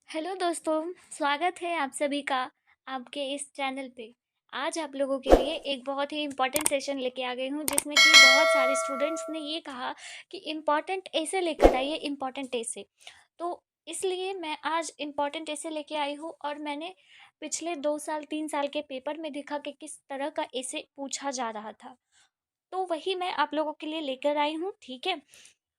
Hello दोस्तों, स्वागत है आप सभी का आपके इस चैनल पे। आज आप लोगों के लिए एक बहुत ही इम्पोर्टेंट सेशन लेके आ गई हूँ जिसमें कि बहुत सारे स्टूडेंट्स ने ये कहा कि इम्पोर्टेंट ऐसे लेकर आइए, इम्पोर्टेंट ऐसे। तो इसलिए मैं आज इम्पोर्टेंट ऐसे लेके आई हूँ और मैंने पिछले 2 साल 3 साल के पेपर में देखा कि किस तरह का ऐसे पूछा जा रहा था। तो वही मैं आप लोगों के लिए लेकर आई हूँ, ठीक है।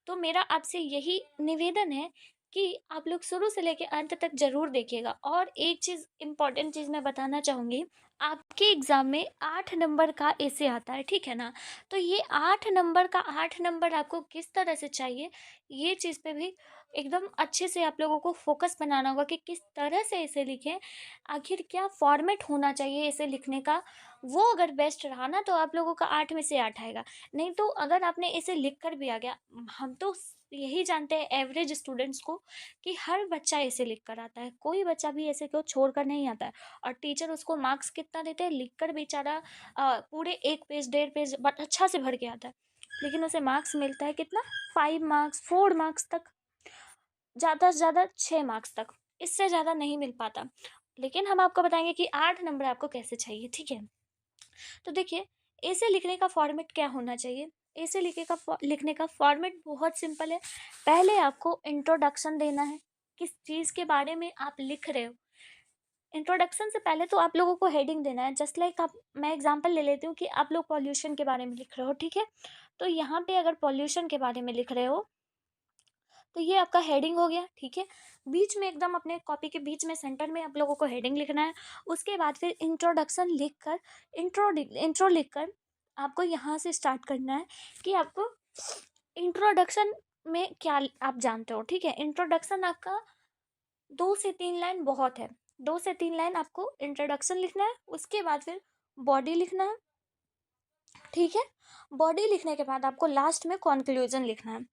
तो मेरा आपसे यही निवेदन है कि आप लोग शुरू से लेके अंत तक ज़रूर देखिएगा। और एक चीज़ इम्पॉर्टेंट चीज़ मैं बताना चाहूँगी, आपके एग्ज़ाम में 8 नंबर का ऐसे आता है, ठीक है ना? तो ये 8 नंबर का 8 नंबर आपको किस तरह से चाहिए, ये चीज़ पे भी एकदम अच्छे से आप लोगों को फ़ोकस बनाना होगा कि किस तरह से इसे लिखें, आखिर क्या फ़ॉर्मेट होना चाहिए इसे लिखने का। वो अगर बेस्ट रहा ना तो आप लोगों का 8 में से 8 आएगा। नहीं तो अगर आपने इसे लिख कर भी आ गया, हम तो यही जानते हैं एवरेज स्टूडेंट्स को कि हर बच्चा ऐसे लिख कर आता है, कोई बच्चा भी ऐसे को छोड़ कर नहीं आता है। और टीचर उसको मार्क्स कितना देते हैं, लिख कर बेचारा पूरे 1 पेज 1.5 पेज बट अच्छा से भर के आता है, लेकिन उसे मार्क्स मिलता है कितना, 5 मार्क्स 4 मार्क्स तक, ज़्यादा से ज़्यादा 6 मार्क्स तक, इससे ज़्यादा नहीं मिल पाता। लेकिन हम आपको बताएंगे कि 8 नंबर आपको कैसे चाहिए, ठीक है। तो देखिए, ऐसे लिखने का फॉर्मेट क्या होना चाहिए। ऐसे लिखने का फॉर्मेट बहुत सिंपल है। पहले आपको इंट्रोडक्शन देना है, किस चीज़ के बारे में आप लिख रहे हो। इंट्रोडक्शन से पहले तो आप लोगों को हेडिंग देना है, जस्ट लाइक आप, मैं एग्जांपल ले लेती हूँ कि आप लोग पॉल्यूशन के बारे में लिख रहे हो, ठीक है। तो यहाँ पे अगर पॉल्यूशन के बारे में लिख रहे हो तो ये आपका हेडिंग हो गया, ठीक है। बीच में एकदम अपने कॉपी के बीच में सेंटर में आप लोगों को हेडिंग लिखना है। उसके बाद फिर इंट्रोडक्शन लिख कर, इंट्रो लिख कर आपको यहाँ से स्टार्ट करना है कि आपको इंट्रोडक्शन में क्या आप जानते हो, ठीक है। इंट्रोडक्शन आपका 2 से 3 लाइन बहुत है। 2 से 3 लाइन आपको इंट्रोडक्शन लिखना है, उसके बाद फिर बॉडी लिखना है, ठीक है। बॉडी लिखने के बाद आपको लास्ट में कंक्लूजन लिखना है।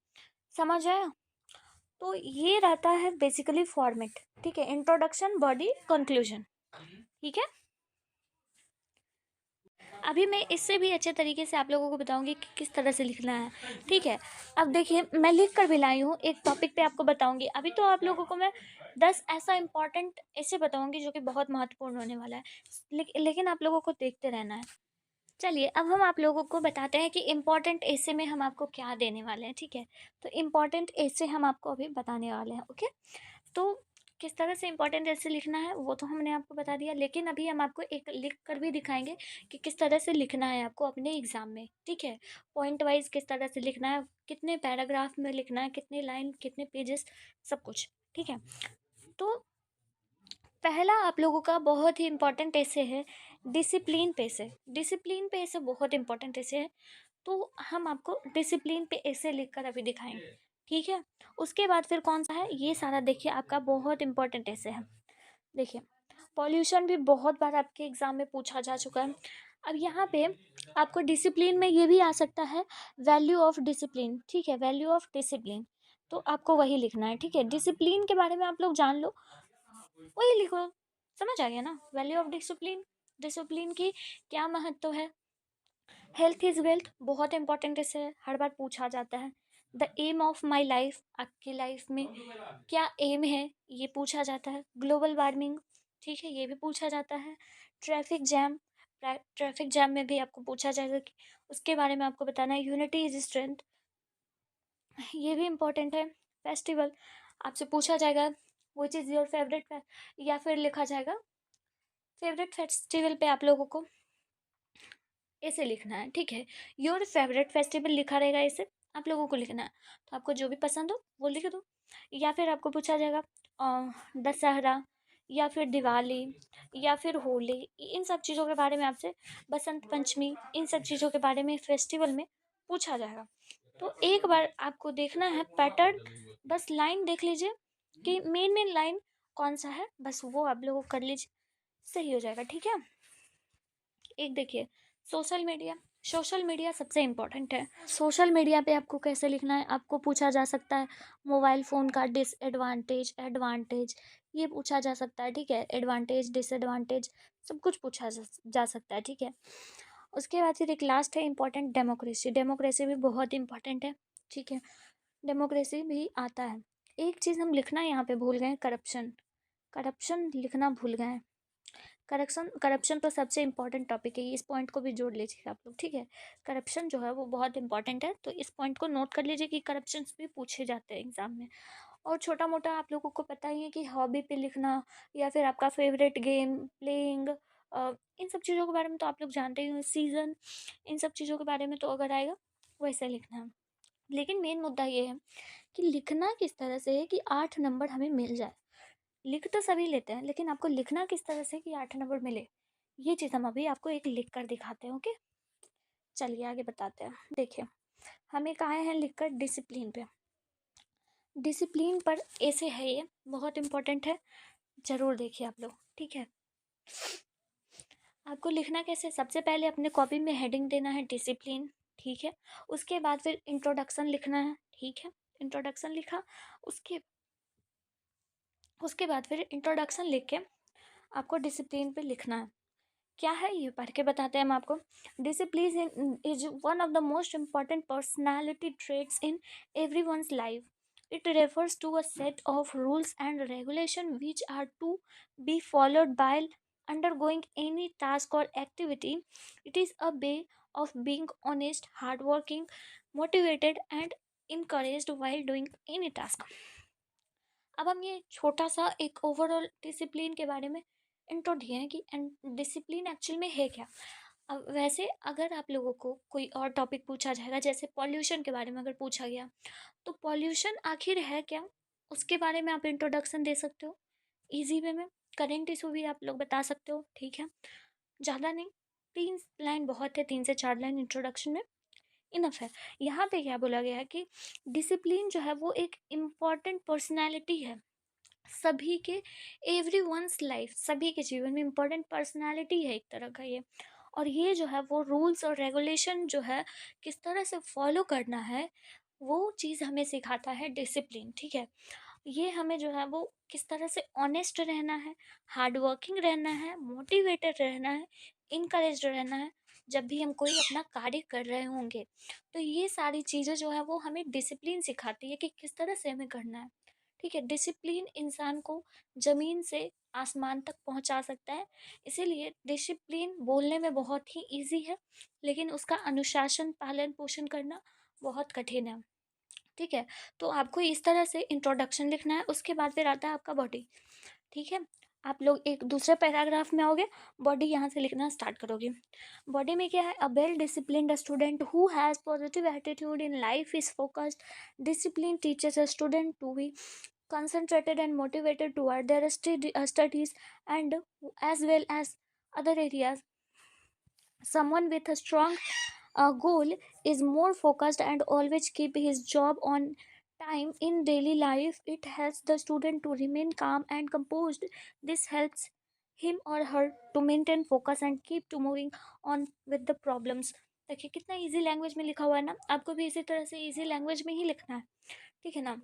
समझ आया? तो ये रहता है बेसिकली फॉर्मेट, ठीक है। इंट्रोडक्शन, बॉडी, कंक्लूजन, ठीक है। अभी मैं इससे भी अच्छे तरीके से आप लोगों को बताऊंगी कि किस तरह से लिखना है, ठीक है। अब देखिए, मैं लिख कर भी लाई हूँ, एक टॉपिक पे आपको बताऊंगी। अभी तो आप लोगों को मैं 10 ऐसा इंपॉर्टेंट ऐसे बताऊंगी जो कि बहुत महत्वपूर्ण होने वाला है। लेकिन आप लोगों को देखते रहना है। चलिए, अब हम आप लोगों को बताते हैं कि इम्पोर्टेंट ऐसे में हम आपको क्या देने वाले हैं, ठीक है। तो इम्पोर्टेंट ऐसे हम आपको अभी बताने वाले हैं, ओके। तो किस तरह से इम्पोर्टेंट ऐसे लिखना है वो तो हमने आपको बता दिया, लेकिन अभी हम आपको एक लिख कर भी दिखाएंगे कि किस तरह से लिखना है आपको अपने एग्जाम में, ठीक है। पॉइंट वाइज किस तरह से लिखना है, कितने पैराग्राफ में लिखना है, कितने लाइन, कितने पेजेस, सब कुछ, ठीक है। तो पहला आप लोगों का बहुत ही इम्पोर्टेंट ऐसे है डिसिप्लिन पे से। डिसिप्लिन पे ऐसे बहुत इंपॉर्टेंट ऐसे है। तो हम आपको डिसिप्लिन पे ऐसे लिख कर अभी दिखाएंगे, ठीक है। उसके बाद फिर कौन सा है, ये सारा देखिए आपका बहुत इंपॉर्टेंट ऐसे है। देखिए, पॉल्यूशन भी बहुत बार आपके एग्जाम में पूछा जा चुका है। अब यहाँ पे आपको डिसिप्लिन में ये भी आ सकता है, वैल्यू ऑफ डिसिप्लिन, ठीक है। वैल्यू ऑफ डिसिप्लिन, तो आपको वही लिखना है, ठीक है। डिसिप्लिन के बारे में आप लोग जान लो, वही लिखो। समझ आ गया ना, वैल्यू ऑफ डिसिप्लिन, डिसिप्लिन की क्या महत्व है। हेल्थ इज वेल्थ, बहुत इंपॉर्टेंट इसे हर बार पूछा जाता है। The aim of my life, आपकी लाइफ में क्या एम है, ये पूछा जाता है। ग्लोबल वार्मिंग, ठीक है, ये भी पूछा जाता है। ट्रैफिक जैम, ट्रैफिक जैम में भी आपको पूछा जाएगा कि उसके बारे में आपको बताना है। यूनिटी इज स्ट्रेंथ, ये भी इम्पोर्टेंट है। फेस्टिवल, आपसे पूछा जाएगा विच इज़ योर फेवरेट, या फिर लिखा जाएगा फेवरेट फेस्टिवल पे आप लोगों को ऐसे लिखना है, ठीक है। योर फेवरेट फेस्टिवल लिखा रहेगा, ऐसे आप लोगों को लिखना है। तो आपको जो भी पसंद हो वो लिख दो। या फिर आपको पूछा जाएगा दशहरा, या फिर दिवाली, या फिर होली, इन सब चीज़ों के बारे में आपसे, बसंत पंचमी, इन सब चीज़ों के बारे में फेस्टिवल में पूछा जाएगा। तो एक बार आपको देखना है पैटर्न, बस लाइन देख लीजिए कि मेन मेन लाइन कौन सा है, बस वो आप लोगों को कर लीजिए, सही हो जाएगा, ठीक है। एक देखिए, सोशल मीडिया, सोशल मीडिया सबसे इम्पोर्टेंट है। सोशल मीडिया पे आपको कैसे लिखना है, आपको पूछा जा सकता है मोबाइल फ़ोन का डिसएडवांटेज एडवांटेज, ये पूछा जा सकता है, ठीक है। एडवांटेज डिसएडवांटेज सब कुछ पूछा जा सकता है, ठीक है। उसके बाद फिर एक लास्ट है इंपॉर्टेंट, डेमोक्रेसी। डेमोक्रेसी भी बहुत इंपॉर्टेंट है, ठीक है। डेमोक्रेसी भी आता है। एक चीज़ हम लिखना यहाँ पे भूल गए, करप्शन। करप्शन लिखना भूल गए हैं। करप्शन तो सबसे इम्पोर्टेंट टॉपिक है, इस पॉइंट को भी जोड़ लीजिए आप लोग, ठीक है। करप्शन जो है वो बहुत इंपॉर्टेंट है, तो इस पॉइंट को नोट कर लीजिए कि करप्शन भी पूछे जाते हैं एग्जाम में। और छोटा मोटा आप लोगों को पता ही है कि हॉबी पे लिखना, या फिर आपका फेवरेट गेम प्लेइंग, इन सब चीज़ों के बारे में तो आप लोग जानते ही हो, सीज़न, इन सब चीज़ों के बारे में तो अगर आएगा वैसे लिखना है। लेकिन मेन मुद्दा ये है कि लिखना किस तरह से है कि 8 नंबर हमें मिल जाए। लिख तो सभी लेते हैं, लेकिन आपको लिखना किस तरह से कि 8 नंबर मिले, ये चीज़ हम अभी आपको एक लिख कर दिखाते हैं, ओके। चलिए आगे बताते हैं। देखिए, हम एक आए हैं लिख कर डिसिप्लिन पे। डिसिप्लिन पर ऐसे है, ये बहुत इंपॉर्टेंट है, ज़रूर देखिए आप लोग, ठीक है। आपको लिखना कैसे, सबसे पहले अपने कॉपी में हेडिंग देना है डिसिप्लिन, ठीक है। उसके बाद फिर इंट्रोडक्शन लिखना है, ठीक है। इंट्रोडक्शन लिखा, उसके उसके बाद फिर इंट्रोडक्शन लिख के आपको डिसिप्लिन पे लिखना है। क्या है ये पढ़ के बताते हैं हम आपको। Discipline is one of the most important personality traits in every one's life. It refers to a set of rules and regulation which are to be followed while undergoing any task or activity. It is a way of being honest, hardworking, motivated, and encouraged while doing any task. अब हम ये छोटा सा एक overall discipline के बारे में intro दिए हैं कि डिसिप्लिन एक्चुअल में है क्या। अब वैसे अगर आप लोगों को कोई और टॉपिक पूछा जाएगा, जैसे पॉल्यूशन के बारे में अगर पूछा गया, तो पॉल्यूशन आखिर है क्या, उसके बारे में आप इंट्रोडक्शन दे सकते हो इजी वे में। करेंट इशू भी आप लोग बता सकते हो, ठीक है। ज़्यादा नहीं, 3 लाइन बहुत है, 3 से 4 लाइन इंट्रोडक्शन में इनफ है। यहाँ पे क्या बोला गया है कि डिसिप्लिन जो है वो एक इम्पॉर्टेंट पर्सनैलिटी है सभी के, एवरी वंस लाइफ, सभी के जीवन में इम्पोर्टेंट पर्सनालिटी है एक तरह का ये। और ये जो है वो रूल्स और रेगुलेशन जो है किस तरह से फॉलो करना है, वो चीज़ हमें सिखाता है डिसिप्लिन, ठीक है। ये हमें जो है वो किस तरह से ऑनेस्ट रहना है, हार्ड वर्किंग रहना है, मोटिवेटेड रहना है, इनकरेज्ड रहना है जब भी हम कोई अपना कार्य कर रहे होंगे। तो ये सारी चीज़ें जो है वो हमें डिसिप्लिन सिखाती है कि किस तरह से हमें करना है, ठीक है। डिसिप्लिन इंसान को ज़मीन से आसमान तक पहुंचा सकता है। इसीलिए डिसिप्लिन बोलने में बहुत ही इजी है, लेकिन उसका अनुशासन पालन पोषण करना बहुत कठिन है, ठीक है। तो आपको इस तरह से इंट्रोडक्शन लिखना है, उसके बाद फिर आता है आपका बॉडी, ठीक है। आप लोग एक दूसरे पैराग्राफ में आओगे, बॉडी यहाँ से लिखना स्टार्ट करोगे। बॉडी में क्या है, a well disciplined student who has positive attitude in life is focused. Discipline teaches a student to be concentrated and motivated toward their studies and as well as other areas. Someone with a strong goal is more focused and always keep his job on time in daily life. It helps the student to remain calm and composed. This helps him or her to maintain focus and keep to moving on with the problems. देखिए कितना easy language में लिखा हुआ है ना, आपको भी इसी तरह से इजी लैंग्वेज में ही लिखना है, ठीक है ना।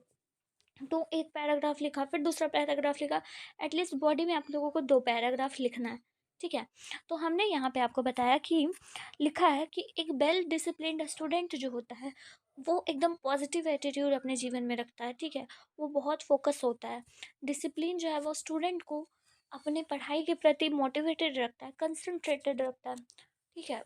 तो एक पैराग्राफ लिखा, फिर दूसरा पैराग्राफ लिखा, एटलीस्ट बॉडी में आप लोगों को 2 पैराग्राफ लिखना है, ठीक है। तो हमने यहाँ पे आपको बताया कि लिखा है कि एक वेल डिसिप्लिन्ड स्टूडेंट जो होता है वो एकदम पॉजिटिव एटीट्यूड अपने जीवन में रखता है, ठीक है। वो बहुत फोकस होता है। डिसिप्लिन जो है वो स्टूडेंट को अपने पढ़ाई के प्रति मोटिवेटेड रखता है, कंसंट्रेटेड रखता है, ठीक है।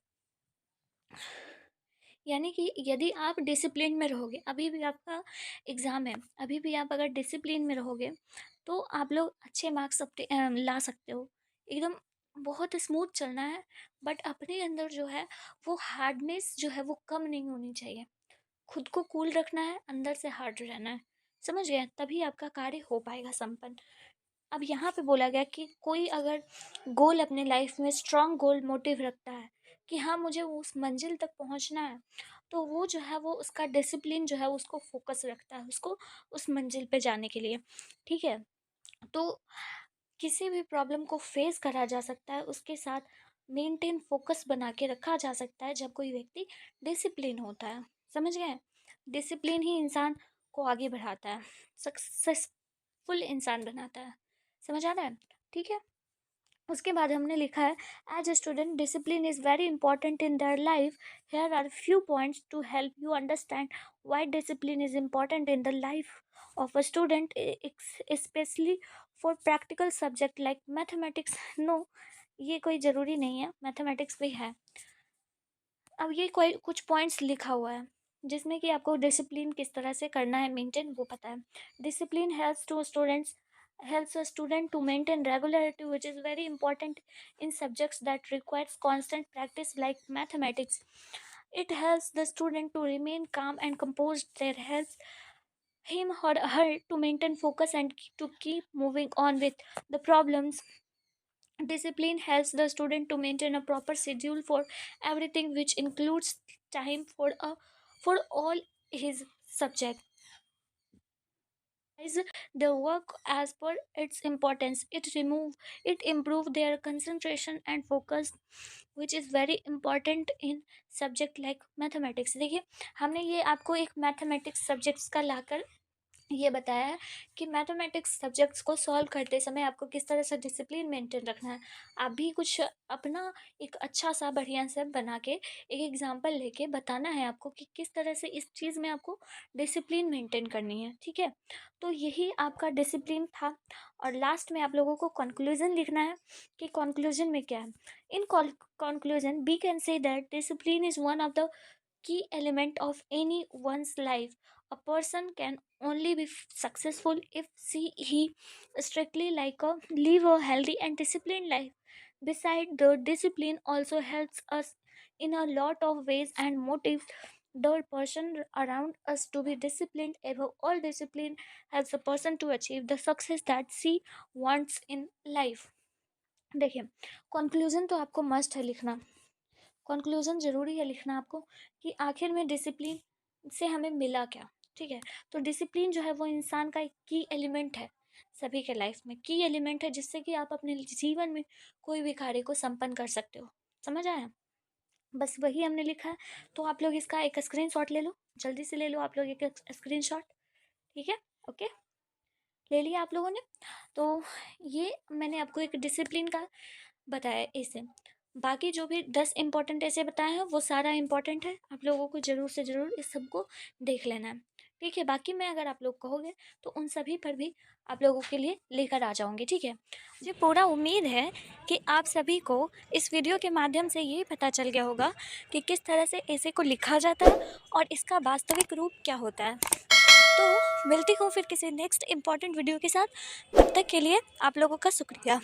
यानी कि यदि आप डिसिप्लिन में रहोगे, अभी भी आपका एग्ज़ाम है, अभी भी आप अगर डिसिप्लिन में रहोगे तो आप लोग अच्छे मार्क्स ला सकते हो। एकदम बहुत स्मूथ चलना है, बट अपने अंदर जो है वो हार्डनेस जो है वो कम नहीं होनी चाहिए। खुद को कूल रखना है, अंदर से हार्ड रहना है, समझ गए, तभी आपका कार्य हो पाएगा संपन्न। अब यहाँ पे बोला गया कि कोई अगर गोल अपने लाइफ में स्ट्रांग गोल मोटिव रखता है कि हाँ मुझे उस मंजिल तक पहुँचना है, तो वो जो है वो उसका डिसिप्लिन जो है उसको फोकस रखता है उसको उस मंजिल पे जाने के लिए, ठीक है। तो किसी भी प्रॉब्लम को फेस करा जा सकता है, उसके साथ मेंटेन फोकस बना के रखा जा सकता है जब कोई व्यक्ति डिसिप्लिन होता है, समझ गए। डिसिप्लिन ही इंसान को आगे बढ़ाता है, सक्सेसफुल इंसान बनाता है, समझ आ रहा है, ठीक है। उसके बाद हमने लिखा है as a student discipline is very important in their life. Here are few points to help you understand why discipline is important in the life of a student, specially for practical subject like mathematics. No, ये कोई ज़रूरी नहीं है, mathematics भी है। अब ये कोई कुछ पॉइंट्स लिखा हुआ है जिसमें कि आपको डिसिप्लिन किस तरह से करना है मेंटेन, वो पता है। Discipline helps a student to maintain regularity, which is very important in subjects that requires constant practice like mathematics. It helps the student to remain calm and composed. There helps him or her to maintain focus and to keep moving on with the problems. Discipline helps the student to maintain a proper schedule for everything, which includes time for all his subject. Is the work as per its importance. It improve their concentration and focus, which is very important in subject like mathematics. देखिए, हमने ये आपको एक mathematics subjects का लाकर ये बताया है कि मैथमेटिक्स सब्जेक्ट्स को सॉल्व करते समय आपको किस तरह से डिसिप्लिन मेंटेन रखना है। आप भी कुछ अपना एक अच्छा सा बढ़िया सा बना के एक एग्जांपल लेके बताना है आपको कि किस तरह से इस चीज़ में आपको डिसिप्लिन मेंटेन करनी है, ठीक है। तो यही आपका डिसिप्लिन था। और लास्ट में आप लोगों को कंक्लूजन लिखना है कि कंक्लूजन में क्या है। In conclusion we can say that discipline is one of the key element of anyone's life. A person can only be successful if he strictly like a live a healthy and disciplined life. Besides, the discipline also helps us in a lot of ways and motives the person around us to be disciplined. Above all, discipline helps a person to achieve the success that she wants in life. देखिए, conclusion तो आपको must है लिखना। Conclusion ज़रूरी है लिखना आपको कि आखिर में डिसिप्लिन से हमें मिला क्या, ठीक है। तो डिसिप्लिन जो है वो इंसान का एक की एलिमेंट है, सभी के लाइफ में की एलिमेंट है, जिससे कि आप अपने जीवन में कोई भी कार्य को संपन्न कर सकते हो। समझ आया? बस वही हमने लिखा है। तो आप लोग इसका एक स्क्रीनशॉट ले लो, जल्दी से ले लो आप लोग एक स्क्रीनशॉट, ठीक है। ओके, ले लिया आप लोगों ने। तो ये मैंने आपको एक डिसिप्लिन का बताया ऐसे। बाकी जो भी 10 इम्पोर्टेंट ऐसे बताए हैं वो सारा इम्पोर्टेंट है, आप लोगों को ज़रूर से ज़रूर इस सबको देख लेना है, ठीक है। बाकी मैं अगर आप लोग कहोगे तो उन सभी पर भी आप लोगों के लिए लेकर आ जाऊंगी, ठीक है। मुझे पूरा उम्मीद है कि आप सभी को इस वीडियो के माध्यम से ये पता चल गया होगा कि किस तरह से ऐसे को लिखा जाता है और इसका वास्तविक रूप क्या होता है। तो मिलती हूँ फिर किसी नेक्स्ट इम्पॉर्टेंट वीडियो के साथ। तब तक के लिए आप लोगों का शुक्रिया।